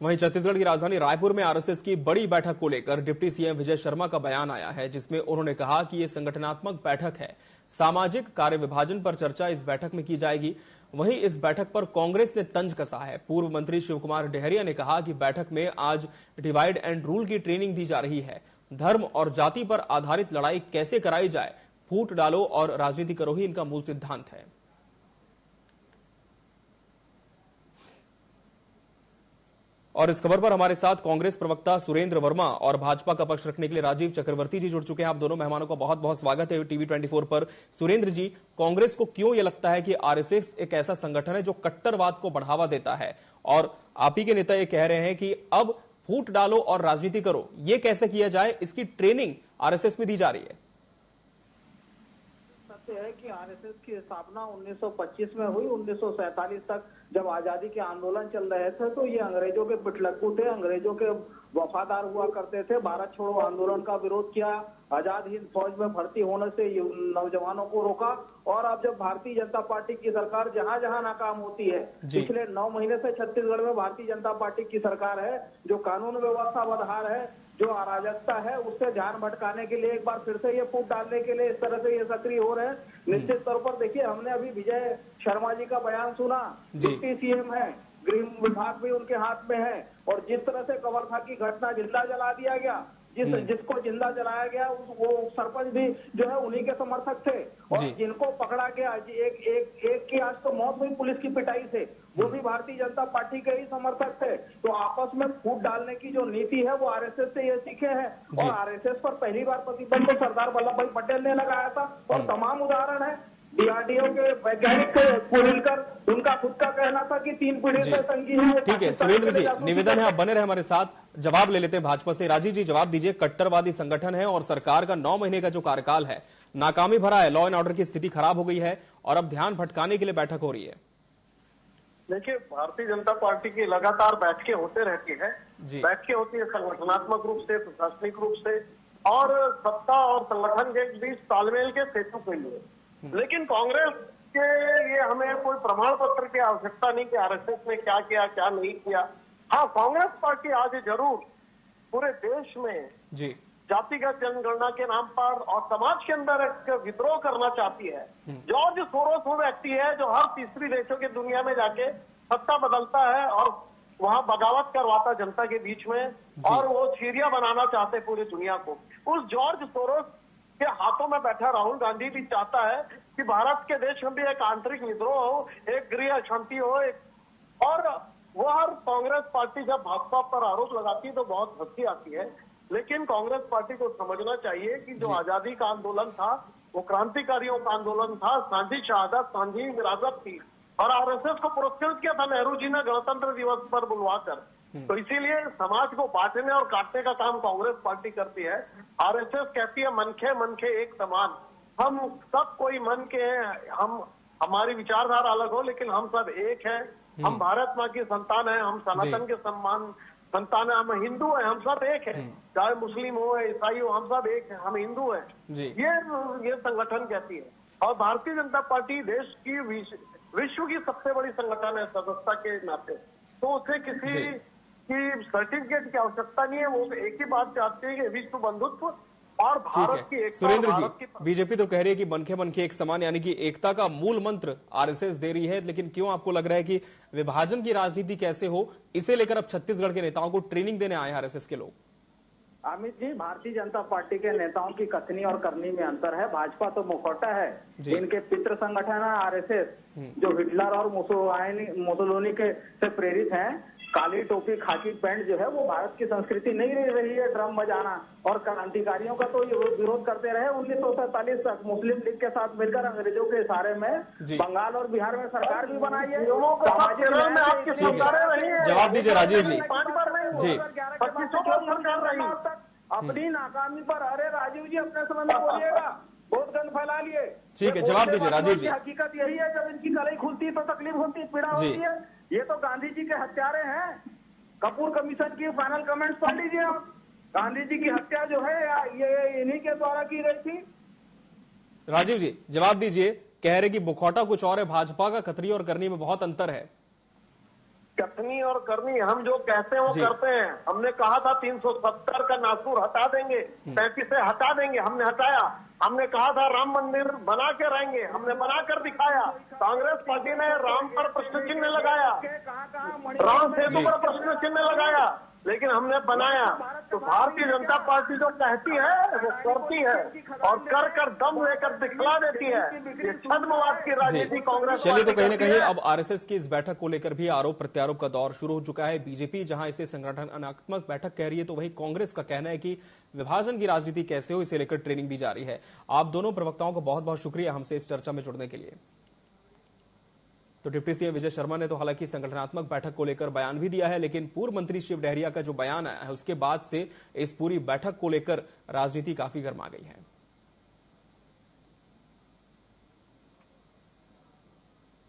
वहीं छत्तीसगढ़ की राजधानी रायपुर में आरएसएस की बड़ी बैठक को लेकर डिप्टी सीएम विजय शर्मा का बयान आया है, जिसमें उन्होंने कहा कि ये संगठनात्मक बैठक है। सामाजिक कार्य विभाजन पर चर्चा इस बैठक में की जाएगी। वहीं इस बैठक पर कांग्रेस ने तंज कसा है। पूर्व मंत्री शिवकुमार डहरिया ने कहा कि बैठक में आज डिवाइड एंड रूल की ट्रेनिंग दी जा रही है। धर्म और जाति पर आधारित लड़ाई कैसे कराई जाए, फूट डालो और राजनीति करो ही इनका मूल सिद्धांत है। और इस खबर पर हमारे साथ कांग्रेस प्रवक्ता सुरेंद्र वर्मा और भाजपा का पक्ष रखने के लिए राजीव चक्रवर्ती जी जुड़ चुके हैं। आप दोनों मेहमानों का बहुत बहुत स्वागत है टीवी 24 पर। सुरेंद्र जी, कांग्रेस को क्यों यह लगता है कि आरएसएस एक ऐसा संगठन है जो कट्टरवाद को बढ़ावा देता है, और आप ही के नेता ये कह रहे हैं कि अब फूट डालो और राजनीति करो, ये कैसे किया जाए, इसकी ट्रेनिंग आरएसएस में दी जा रही है? है कि आरएसएस की स्थापना 1925 में हुई। 1947 तक जब आजादी के आंदोलन चल रहे थे तो ये अंग्रेजों के पिटलक्कू थे, अंग्रेजों के वफादार हुआ करते थे। भारत छोड़ो आंदोलन का विरोध किया, आजाद हिंद फौज में भर्ती होने से नौजवानों को रोका। और अब जब भारतीय जनता पार्टी की सरकार जहां जहां नाकाम होती है, पिछले 9 महीने से छत्तीसगढ़ में भारतीय जनता पार्टी की सरकार है जो कानून व्यवस्था बदहाल है, जो अराजकता है, उससे ध्यान भटकाने के लिए एक बार फिर से ये फूट डालने के लिए इस तरह से ये सक्रिय हो रहे हैं। निश्चित तौर पर देखिए, हमने अभी विजय शर्मा जी का बयान सुना, डिप्टी सीएम है, गृह विभाग भी उनके हाथ में है, और जिस तरह से कवर्धा की घटना जिंदा जला दिया गया, जिसको जिंदा जलाया गया वो सरपंच भी जो है उन्हीं के समर्थक थे, और जिनको पकड़ा गया एक की आज तो मौत हुई पुलिस की पिटाई से, वो भी भारतीय जनता पार्टी के ही समर्थक थे। तो आपस में फूट डालने की जो नीति है वो आरएसएस से ये सीखे हैं, और आरएसएस पर पहली बार प्रतिबंध तो सरदार वल्लभ भाई पटेल ने लगाया था, और तमाम उदाहरण है। डीआरडीओ के वैज्ञानिक को मिलकर उनका खुद का कहना था कि 3 पीढ़ी से तंगी है। ठीक है सुरेंद्र जी, निवेदन है आप बने रहे हमारे साथ, जवाब ले लेते हैं भाजपा से। राजीव जी, जवाब दीजिए। कट्टरवादी संगठन है और सरकार का 9 महीने का जो कार्यकाल है नाकामी भरा है, लॉ एंड ऑर्डर की स्थिति खराब हो गई है और अब ध्यान भटकाने के लिए बैठक हो रही है। देखिए, भारतीय जनता पार्टी की लगातार बैठकें होते रहती है, बैठकें होती है संगठनात्मक रूप से, प्रशासनिक रूप से, और सत्ता और संगठन के बीच तालमेल के सेतु के लिए। लेकिन कांग्रेस के ये हमें कोई प्रमाण पत्र की आवश्यकता नहीं कि आरएसएस ने क्या किया क्या नहीं किया। हाँ, कांग्रेस पार्टी आज जरूर पूरे देश में जातिगत जनगणना के नाम पर और समाज के अंदर एक विद्रोह करना चाहती है। जॉर्ज सोरोस वो व्यक्ति है जो हर तीसरी देशों की दुनिया में जाके सत्ता बदलता है और वहां बगावत करवाता जनता के बीच में, और वो सीरिया बनाना चाहते पूरी दुनिया को। उस जॉर्ज सोरोस के हाथों में बैठा राहुल गांधी भी चाहता है कि भारत के देश में भी एक आंतरिक विद्रोह हो, एक गृह अशांति हो, और वो हर कांग्रेस पार्टी जब भाजपा पर आरोप लगाती है तो बहुत हंसी आती है। लेकिन कांग्रेस पार्टी को समझना चाहिए कि जो आजादी का आंदोलन था वो क्रांतिकारियों का आंदोलन था, सांझी शहादत, सांझी विरासत थी, और आरएसएस को पुरस्कृत किया था नेहरू जी ने गणतंत्र दिवस पर बुलवाकर। तो इसीलिए समाज को बांटने और काटने का काम कांग्रेस पार्टी करती है। आरएसएस कहती है मन के एक समान, हम सब कोई मन के हैं, हम हमारी विचारधारा अलग हो लेकिन हम सब एक हैं, हम भारत माँ की संतान है, हम सनातन के सम्मान संतान है, हम हिंदू हैं, हम सब एक हैं, चाहे मुस्लिम हो ईसाई हो, हम सब एक हैं, हम हिंदू हैं। ये संगठन कहती है। और भारतीय जनता पार्टी देश की विश्व की सबसे बड़ी संगठन है सदस्यता के नाते, तो उसे किसी की सर्टिफिकेट की आवश्यकता नहीं है। वो एक ही बात चाहते हैं कि विश्व बंधुत्व और भारत की एकता। सुरेंद्र जी, बीजेपी तो कह रही है कि मनखे एक समान, यानी कि एकता का मूल मंत्र आरएसएस दे रही है, लेकिन क्यों आपको लग रहा है कि विभाजन की राजनीति कैसे हो, इसे लेकर अब छत्तीसगढ़ के नेताओं को ट्रेनिंग देने आए आरएसएस के लोग? अमित जी, भारतीय जनता पार्टी के नेताओं की कथनी और करनी में अंतर है। भाजपा तो मुखौटा है, इनके पितृ संगठन है आरएसएस, जो हिटलर और मुसोलिनी के से प्रेरित हैं। काली टोपी खाकी पैंट जो है वो भारत की संस्कृति नहीं रही है, ड्रम बजाना, और क्रांतिकारियों का तो विरोध करते रहे 1947 तक। मुस्लिम लीग के साथ मिलकर अंग्रेजों के इशारे में बंगाल और बिहार में सरकार भी बनाई है। जवाब दीजिए राजीव जी। अपनी नाकामी पर, अरे राजीव जी अपने समय में बोलिएगा, बहुत गंद फैला लिए। ठीक है, जवाब दीजिए राजीव जी। हकीकत यही है, जब इनकी कलाई खुलती तो तकलीफ होती, पीड़ा होती है। ये तो गांधी जी के हत्यारे हैं। कपूर कमीशन की फाइनल कमेंट्स पढ़ लीजिए आप। गांधी जी की हत्या जो है ये इन्हीं के द्वारा की गई थी। राजीव जी, जवाब दीजिए। कह रहे कि मुखौटा कुछ और है, भाजपा का खतरी और करनी में बहुत अंतर है। कथनी और करनी, हम जो कहते हैं वो करते हैं। हमने कहा था 370 का नासूर हटा देंगे, 35 से हटा देंगे, हमने हटाया। हमने कहा था राम मंदिर बना के रहेंगे, हमने बना कर दिखाया। कांग्रेस पार्टी ने राम पर प्रश्न चिन्ह लगाया, राम सेतु पर प्रश्न चिन्ह लगाया, लेकिन हमने बनाया। तो भारतीय जनता पार्टी जो कहती है वो करती है, और कर कर दम लेकर दिखला देती है। ये छद्मवाद की राजनीति कांग्रेस। चलिए, तो कहीं ना कहीं अब आरएसएस की इस बैठक को लेकर भी आरोप प्रत्यारोप का दौर शुरू हो चुका है। बीजेपी जहां इसे संगठनात्मक बैठक कह रही है, तो वहीं कांग्रेस का कहना है कि विभाजन की राजनीति कैसे हो, इसे लेकर ट्रेनिंग दी जा रही है। आप दोनों प्रवक्ताओं का बहुत बहुत शुक्रिया हमसे इस चर्चा में जुड़ने के लिए। तो डिप्टी सीएम विजय शर्मा ने तो हालांकि संगठनात्मक बैठक को लेकर बयान भी दिया है, लेकिन पूर्व मंत्री शिव डहरिया का जो बयान आया है उसके बाद से इस पूरी बैठक को लेकर राजनीति काफी गर्मा गई है।